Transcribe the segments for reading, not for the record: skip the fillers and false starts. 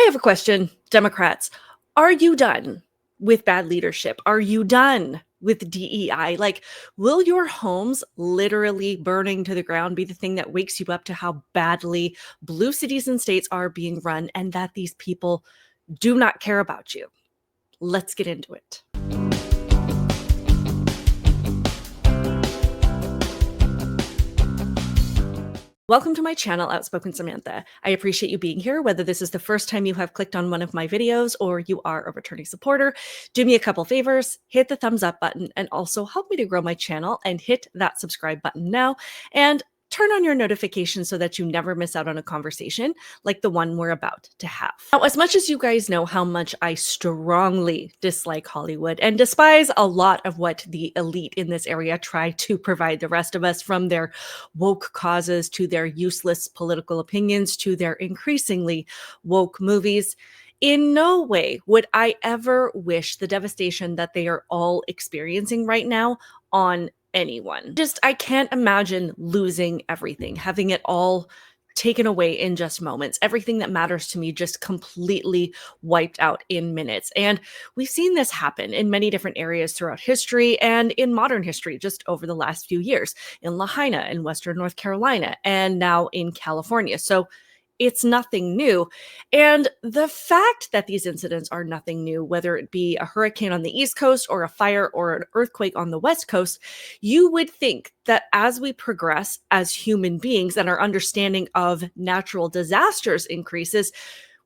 have a question, Democrats. Are you done with bad leadership? Are you done with DEI? Like, will your homes literally burning to the ground be the thing that wakes you up to how badly blue cities and states are being run and that these people do not care about you? Let's get into it. Welcome to my channel, Outspoken Samantha. I appreciate you being here, whether this is the first time you have clicked on one of my videos or you are a returning supporter. Do me a couple favors, hit the thumbs up button, and also help me to grow my channel and hit that subscribe button now. And turn on your notifications so that you never miss out on a conversation like the one we're about to have. Now, as much as you guys know how much I strongly dislike Hollywood and despise a lot of what the elite in this area try to provide the rest of us, from their woke causes to their useless political opinions to their increasingly woke movies, in no way would I ever wish the devastation that they are all experiencing right now on anyone. I can't imagine losing everything, having it all taken away in just moments. Everything that matters to me just completely wiped out in minutes. And we've seen this happen in many different areas throughout history and in modern history just over the last few years, in Lahaina, in Western North Carolina, and now in California. So it's nothing new. And the fact that these incidents are nothing new, whether it be a hurricane on the East Coast or a fire or an earthquake on the West Coast, you would think that as we progress as human beings and our understanding of natural disasters increases,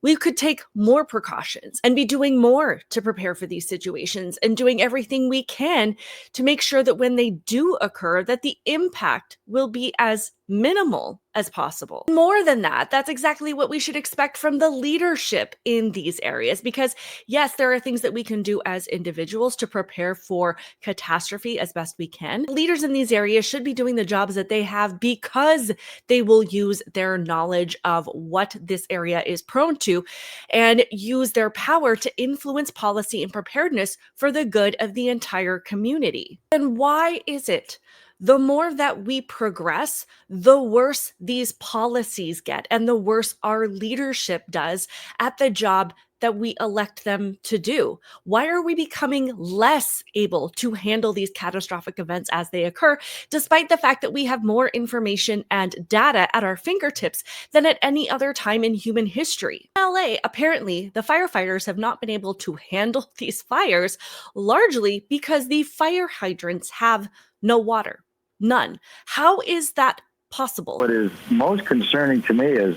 we could take more precautions and be doing more to prepare for these situations and doing everything we can to make sure that when they do occur, that the impact will be as minimal as possible. More than that, that's exactly what we should expect from the leadership in these areas, because yes, there are things that we can do as individuals to prepare for catastrophe as best we can. Leaders in these areas should be doing the jobs that they have because they will use their knowledge of what this area is prone to and use their power to influence policy and preparedness for the good of the entire community. And why is it the more that we progress, the worse these policies get and the worse our leadership does at the job that we elect them to do? Why are we becoming less able to handle these catastrophic events as they occur, despite the fact that we have more information and data at our fingertips than at any other time in human history? In LA, apparently, the firefighters have not been able to handle these fires largely because the fire hydrants have no water. None. How is that possible? What is most concerning to me is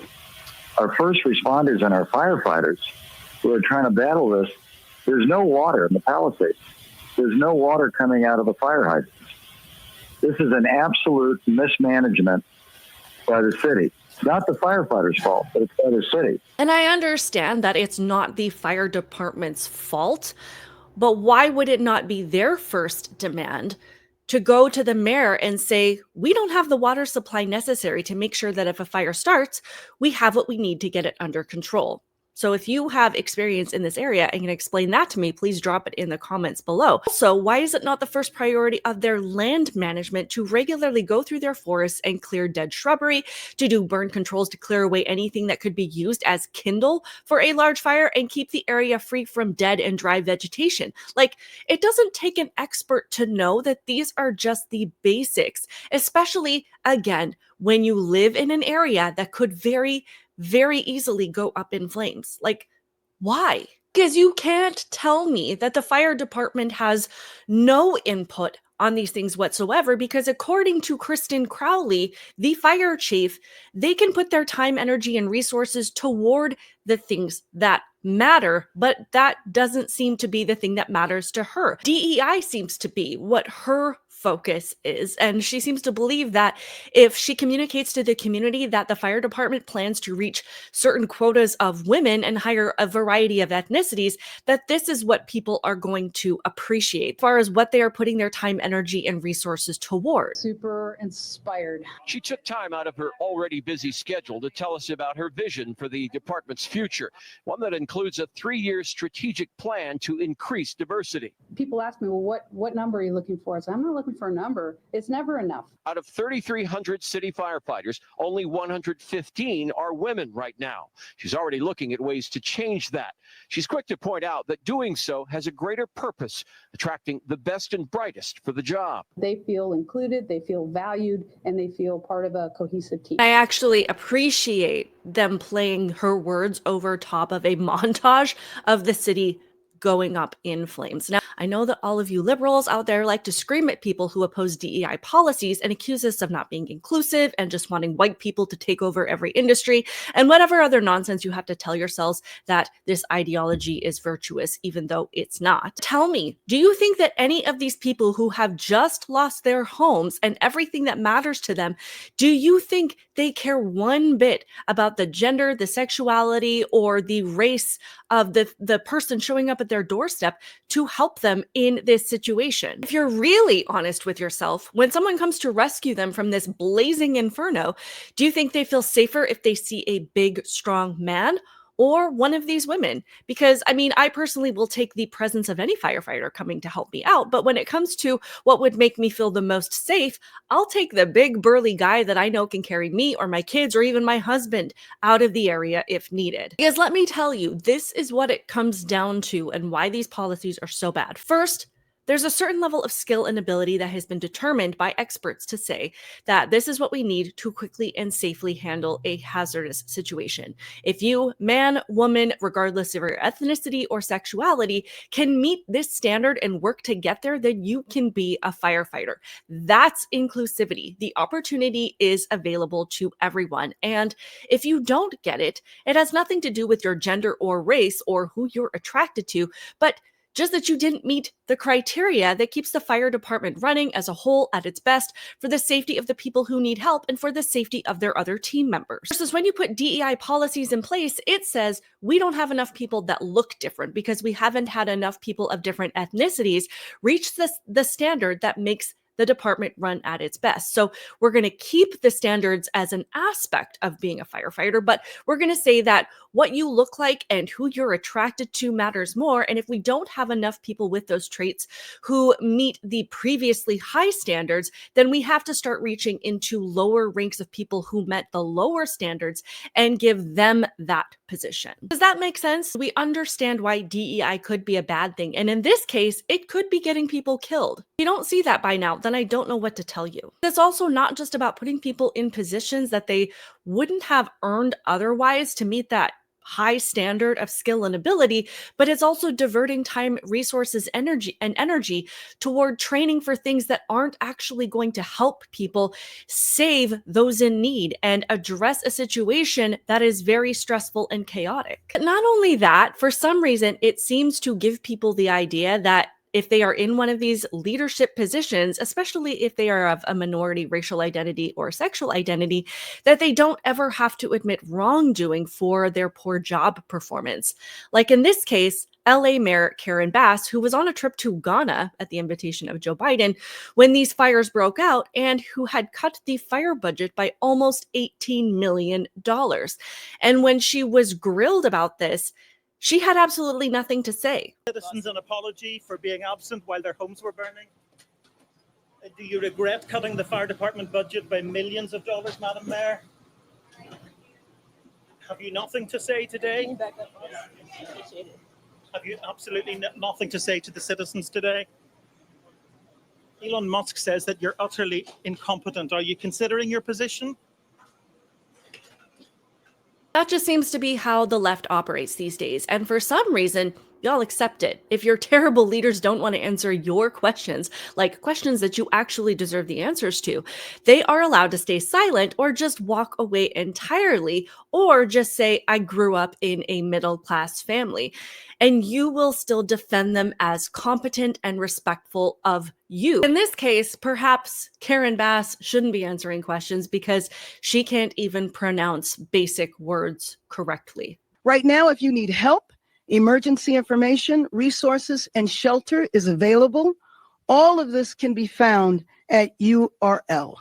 our first responders and our firefighters who are trying to battle this. There's no water in the Palisades. There's no water coming out of the fire hydrants. This is an absolute mismanagement by the city. It's not the firefighters' fault, but it's by the city. And I understand that it's not the fire department's fault, but why would it not be their first demand to go to the mayor and say, we don't have the water supply necessary to make sure that if a fire starts, we have what we need to get it under control? So if you have experience in this area and can explain that to me, please drop it in the comments below. Also, why is it not the first priority of their land management to regularly go through their forests and clear dead shrubbery, to do burn controls to clear away anything that could be used as kindle for a large fire and keep the area free from dead and dry vegetation? Like, it doesn't take an expert to know that these are just the basics, especially, again, when you live in an area that could very easily go up in flames. Like, why? Because you can't tell me that the fire department has no input on these things whatsoever, because according to Kristen Crowley, the fire chief, they can put their time, energy, and resources toward the things that matter, but that doesn't seem to be the thing that matters to her. DEI seems to be what her focus is, and she seems to believe that if she communicates to the community that the fire department plans to reach certain quotas of women and hire a variety of ethnicities, that this is what people are going to appreciate as far as what they are putting their time, energy, and resources toward. Super inspired. She took time out of her already busy schedule to tell us about her vision for the department's future, one that includes a 3-year strategic plan to increase diversity. People ask me, well, what number are you looking for? I said, I'm not looking looking for a number. It's never enough. Out of 3,300 city firefighters, only 115 are women right now. She's already looking at ways to change that. She's quick to point out that doing so has a greater purpose, attracting the best and brightest for the job. They feel included, they feel valued, and they feel part of a cohesive team. I actually appreciate them playing her words over top of a montage of the city going up in flames. Now, I know that all of you liberals out there like to scream at people who oppose DEI policies and accuse us of not being inclusive and just wanting white people to take over every industry and whatever other nonsense you have to tell yourselves that this ideology is virtuous, even though it's not. Tell me, do you think that any of these people who have just lost their homes and everything that matters to them, do you think they care one bit about the gender, the sexuality, or the race of the person showing up at their doorstep to help them in this situation? If you're really honest with yourself, when someone comes to rescue them from this blazing inferno, do you think they feel safer if they see a big, strong man or one of these women? Because, I mean, I personally will take the presence of any firefighter coming to help me out, but when it comes to what would make me feel the most safe, I'll take the big burly guy that I know can carry me or my kids or even my husband out of the area if needed. Because let me tell you, this is what it comes down to and why these policies are so bad. First, there's a certain level of skill and ability that has been determined by experts to say that this is what we need to quickly and safely handle a hazardous situation. If you, man, woman, regardless of your ethnicity or sexuality, can meet this standard and work to get there, then you can be a firefighter. That's inclusivity. The opportunity is available to everyone. And if you don't get it, it has nothing to do with your gender or race or who you're attracted to, but just that you didn't meet the criteria that keeps the fire department running as a whole at its best for the safety of the people who need help and for the safety of their other team members. Versus when you put DEI policies in place, it says we don't have enough people that look different because we haven't had enough people of different ethnicities reach the standard that makes the department run at its best. So we're going to keep the standards as an aspect of being a firefighter, but we're going to say that what you look like and who you're attracted to matters more. And if we don't have enough people with those traits who meet the previously high standards, then we have to start reaching into lower ranks of people who met the lower standards and give them that position. Does that make sense? We understand why DEI could be a bad thing. And in this case, it could be getting people killed. If you don't see that by now, then I don't know what to tell you. It's also not just about putting people in positions that they wouldn't have earned otherwise to meet that high standard of skill and ability, but it's also diverting time, resources, energy toward training for things that aren't actually going to help people save those in need and address a situation that is very stressful and chaotic. But not only that, for some reason, it seems to give people the idea that if they are in one of these leadership positions, especially if they are of a minority racial identity or sexual identity, that they don't ever have to admit wrongdoing for their poor job performance. Like in this case, LA Mayor Karen Bass, who was on a trip to Ghana at the invitation of Joe Biden when these fires broke out and who had cut the fire budget by almost $18 million. And when she was grilled about this, she had absolutely nothing to say. Citizens an apology for being absent while their homes were burning? Do you regret cutting the fire department budget by millions of dollars, Madam Mayor? Have you nothing to say today? Have you absolutely nothing to say to the citizens today? Elon Musk says that you're utterly incompetent. Are you considering your position? That just seems to be how the left operates these days. And for some reason, y'all accept it. If your terrible leaders don't want to answer your questions, like questions that you actually deserve the answers to, they are allowed to stay silent or just walk away entirely, or just say, I grew up in a middle-class family. And you will still defend them as competent and respectful of you. In this case, perhaps Karen Bass shouldn't be answering questions because she can't even pronounce basic words correctly. Right now, if you need help, emergency information, resources, and shelter is available. All of this can be found at URL.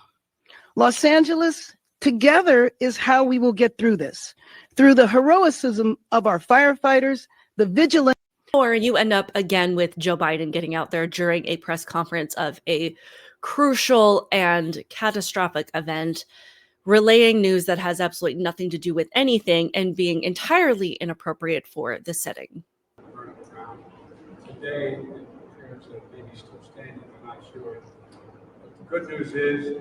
Los Angeles, together is how we will get through this. Through the heroism of our firefighters, the vigilance. Or you end up again with Joe Biden getting out there during a press conference of a crucial and catastrophic event, relaying news that has absolutely nothing to do with anything and being entirely inappropriate for the setting. Today, parents of babies still standing, I'm not sure. But the good news is,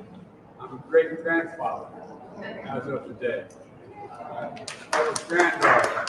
I'm a great grandfather as of today. I was granddaughter.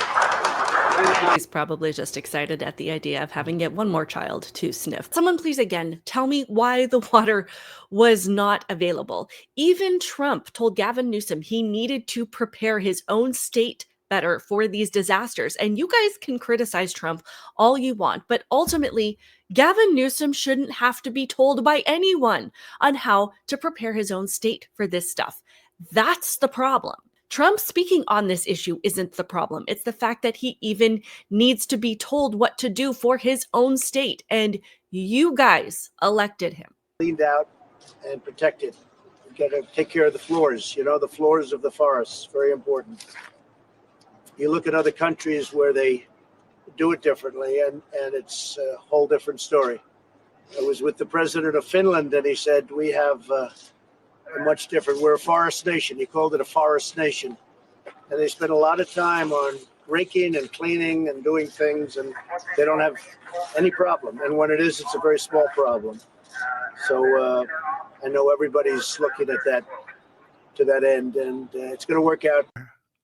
He's probably just excited at the idea of having yet one more child to sniff. Someone please again tell me why the water was not available. Even Trump told Gavin Newsom he needed to prepare his own state better for these disasters. And you guys can criticize Trump all you want, but ultimately, Gavin Newsom shouldn't have to be told by anyone on how to prepare his own state for this stuff. That's the problem. Trump speaking on this issue isn't the problem. It's the fact that he even needs to be told what to do for his own state. And you guys elected him. Cleaned out and protected. You got to take care of the floors, the floors of the forests, very important. You look at other countries where they do it differently, and it's a whole different story. I was with the president of Finland, and he said, we have a much different, we're a forest nation. He called it a forest nation. And they spend a lot of time on raking and cleaning and doing things, and they don't have any problem. And when it is, it's a very small problem. So I know everybody's looking at that, to that end, and it's going to work out.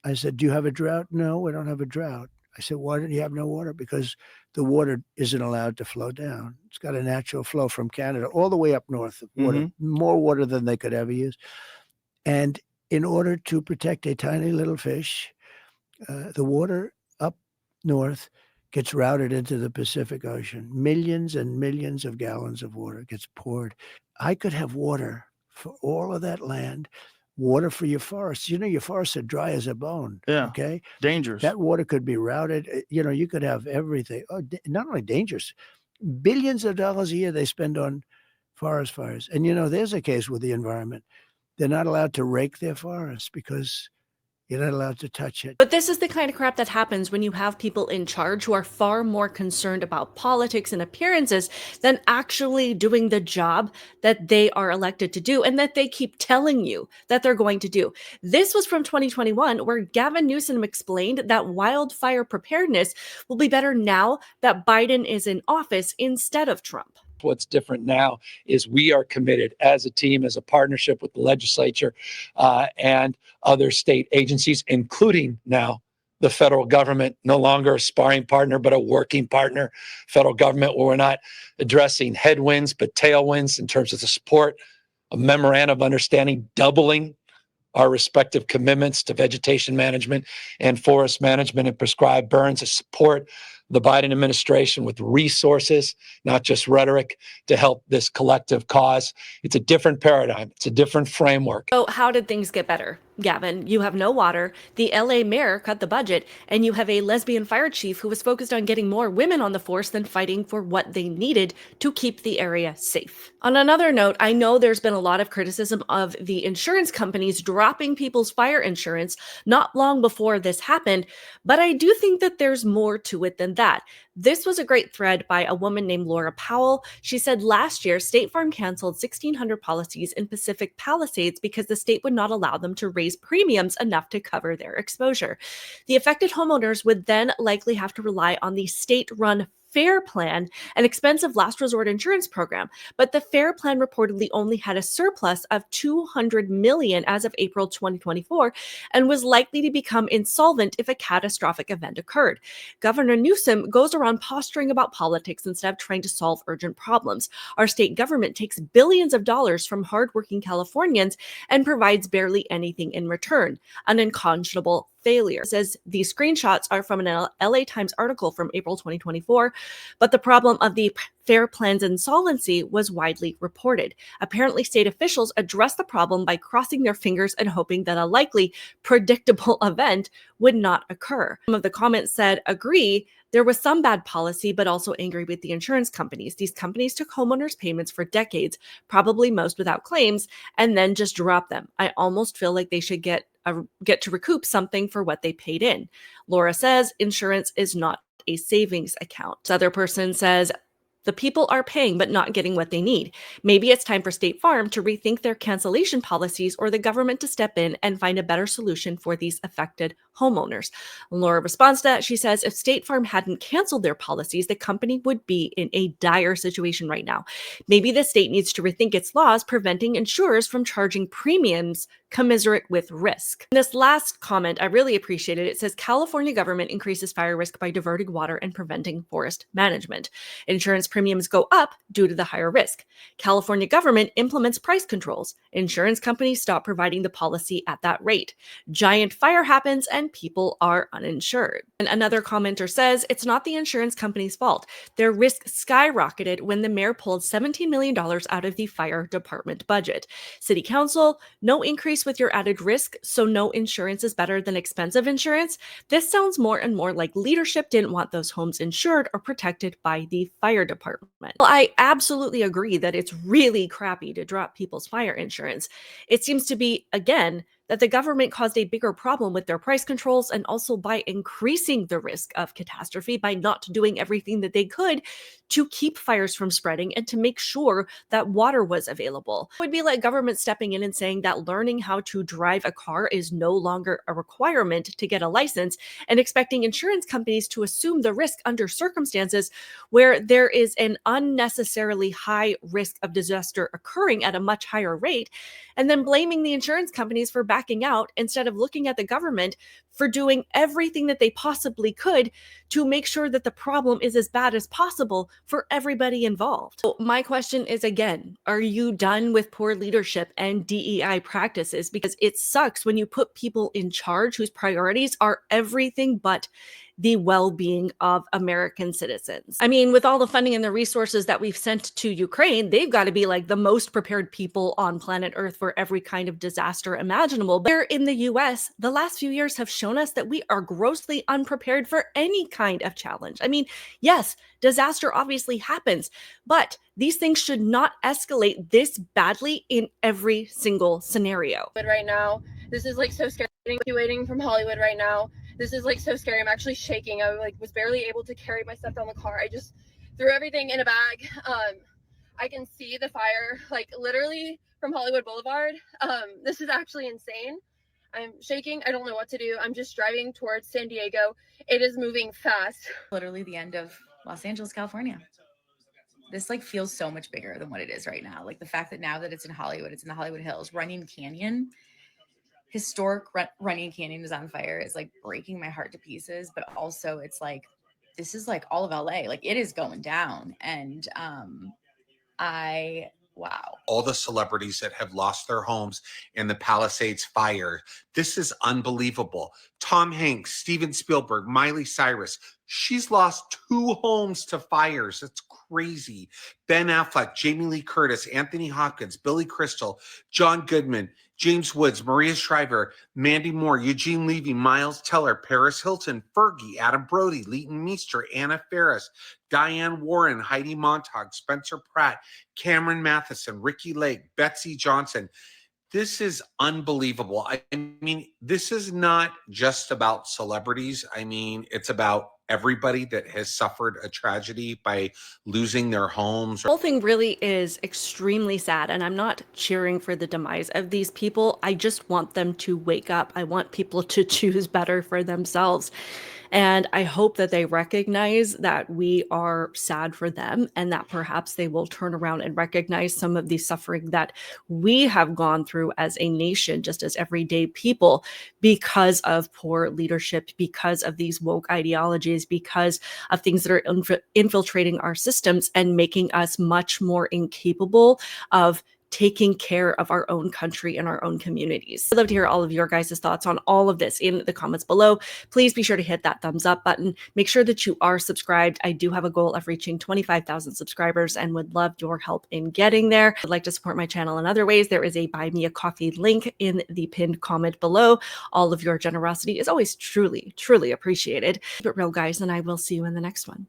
I said, do you have a drought? No, we don't have a drought. I said, why do you have no water? Because the water isn't allowed to flow down. It's got a natural flow from Canada all the way up north. Water, more water than they could ever use. And in order to protect a tiny little fish, the water up north gets routed into the Pacific Ocean. Millions and millions of gallons of water gets poured. I could have water for all of that land. Water for your forests. Your forests are dry as a bone. Yeah. Okay. Dangerous. That water could be routed. You could have everything. Oh, not only dangerous, billions of dollars a year they spend on forest fires. And, there's a case with the environment. They're not allowed to rake their forests because you're not allowed to touch it. But this is the kind of crap that happens when you have people in charge who are far more concerned about politics and appearances than actually doing the job that they are elected to do and that they keep telling you that they're going to do. This was from 2021, where Gavin Newsom explained that wildfire preparedness will be better now that Biden is in office instead of Trump. What's different now is we are committed as a team, as a partnership with the legislature and other state agencies, including now the federal government, no longer a sparring partner, but a working partner. Federal government, where we're not addressing headwinds, but tailwinds in terms of the support, a memorandum of understanding, doubling our respective commitments to vegetation management and forest management and prescribed burns to support the Biden administration with resources, not just rhetoric, to help this collective cause. It's a different paradigm. It's a different framework. So how did things get better? Gavin, you have no water, the LA mayor cut the budget, and you have a lesbian fire chief who was focused on getting more women on the force than fighting for what they needed to keep the area safe. On another note, I know there's been a lot of criticism of the insurance companies dropping people's fire insurance not long before this happened, but I do think that there's more to it than that. This was a great thread by a woman named Laura Powell. She said last year, State Farm canceled 1,600 policies in Pacific Palisades because the state would not allow them to raise premiums enough to cover their exposure. The affected homeowners would then likely have to rely on the state-run FAIR Plan, an expensive last resort insurance program, but the FAIR Plan reportedly only had a surplus of $200 million as of April 2024 and was likely to become insolvent if a catastrophic event occurred. Governor Newsom goes around posturing about politics instead of trying to solve urgent problems. Our state government takes billions of dollars from hardworking Californians and provides barely anything in return. An unconscionable failure. Says these screenshots are from an LA Times article from April 2024, but the problem of the FAIR Plan's insolvency was widely reported. Apparently, state officials addressed the problem by crossing their fingers and hoping that a likely predictable event would not occur. Some of the comments said, agree, there was some bad policy, but also angry with the insurance companies. These companies took homeowners' payments for decades, probably most without claims, and then just dropped them. I almost feel like they should get to recoup something for what they paid in. Laura says insurance is not a savings account. This other person says, The people are paying but not getting what they need. Maybe it's time for State Farm to rethink their cancellation policies or the government to step in and find a better solution for these affected homeowners. Laura responds to that. She says if State Farm hadn't canceled their policies, the company would be in a dire situation right now. Maybe the state needs to rethink its laws preventing insurers from charging premiums commensurate with risk. And this last comment, I really appreciated. It says California government increases fire risk by diverting water and preventing forest management. Insurance premiums go up due to the higher risk. California government implements price controls. Insurance companies stop providing the policy at that rate. Giant fire happens and people are uninsured. And another commenter says it's not the insurance company's fault. Their risk skyrocketed when the mayor pulled $17 million out of the fire department budget. City council, no increase with your added risk, so no insurance is better than expensive insurance. This sounds more and more like leadership didn't want those homes insured or protected by the fire department. Well, I absolutely agree that it's really crappy to drop people's fire insurance. It seems to be, again, that the government caused a bigger problem with their price controls and also by increasing the risk of catastrophe by not doing everything that they could to keep fires from spreading and to make sure that water was available. It would be like government stepping in and saying that learning how to drive a car is no longer a requirement to get a license and expecting insurance companies to assume the risk under circumstances where there is an unnecessarily high risk of disaster occurring at a much higher rate, and then blaming the insurance companies for backing out instead of looking at the government for doing everything that they possibly could to make sure that the problem is as bad as possible for everybody involved. So my question is again, are you done with poor leadership and DEI practices? Because it sucks when you put people in charge whose priorities are everything but the well-being of American citizens. I mean, with all the funding and the resources that we've sent to Ukraine, they've got to be like the most prepared people on planet Earth for every kind of disaster imaginable. But here in the US, the last few years have shown us that we are grossly unprepared for any kind of challenge. I mean, yes, disaster obviously happens, but these things should not escalate this badly in every single scenario. Right now, this is like so scary. Evacuating from Hollywood right now. This is like so scary. I'm actually shaking. I was barely able to carry my stuff down the car. I just threw everything in a bag. I can see the fire like literally from Hollywood Boulevard. This is actually insane. I'm shaking. I don't know what to do. I'm just driving towards San Diego. It is moving fast. Literally the end of Los Angeles, California. This like feels so much bigger than what it is right now. Like the fact that now that it's in Hollywood, it's in the Hollywood Hills, Runyon Canyon. Historic Runyon Canyon is on fire. It's like breaking my heart to pieces, but also it's like, this is like all of LA. Like it is going down. And wow. All the celebrities that have lost their homes in the Palisades fire. This is unbelievable. Tom Hanks, Steven Spielberg, Miley Cyrus. She's lost 2 homes to fires. It's crazy. Ben Affleck, Jamie Lee Curtis, Anthony Hopkins, Billy Crystal, John Goodman, James Woods, Maria Shriver, Mandy Moore, Eugene Levy, Miles Teller, Paris Hilton, Fergie, Adam Brody, Leighton Meester, Anna Faris, Diane Warren, Heidi Montag, Spencer Pratt, Cameron Matheson, Ricky Lake, Betsy Johnson. This is unbelievable. I mean, this is not just about celebrities. I mean, it's about everybody that has suffered a tragedy by losing their homes. The whole thing really is extremely sad, and I'm not cheering for the demise of these people. I just want them to wake up. I want people to choose better for themselves. And I hope that they recognize that we are sad for them and that perhaps they will turn around and recognize some of the suffering that we have gone through as a nation, just as everyday people, because of poor leadership, because of these woke ideologies, because of things that are infiltrating our systems and making us much more incapable of taking care of our own country and our own communities. I'd love to hear all of your guys' thoughts on all of this in the comments below. Please be sure to hit that thumbs up button. Make sure that you are subscribed. I do have a goal of reaching 25,000 subscribers and would love your help in getting there. If you'd like to support my channel in other ways, there is a Buy Me a Coffee link in the pinned comment below. All of your generosity is always truly, truly appreciated. Keep it real, guys, and I will see you in the next one.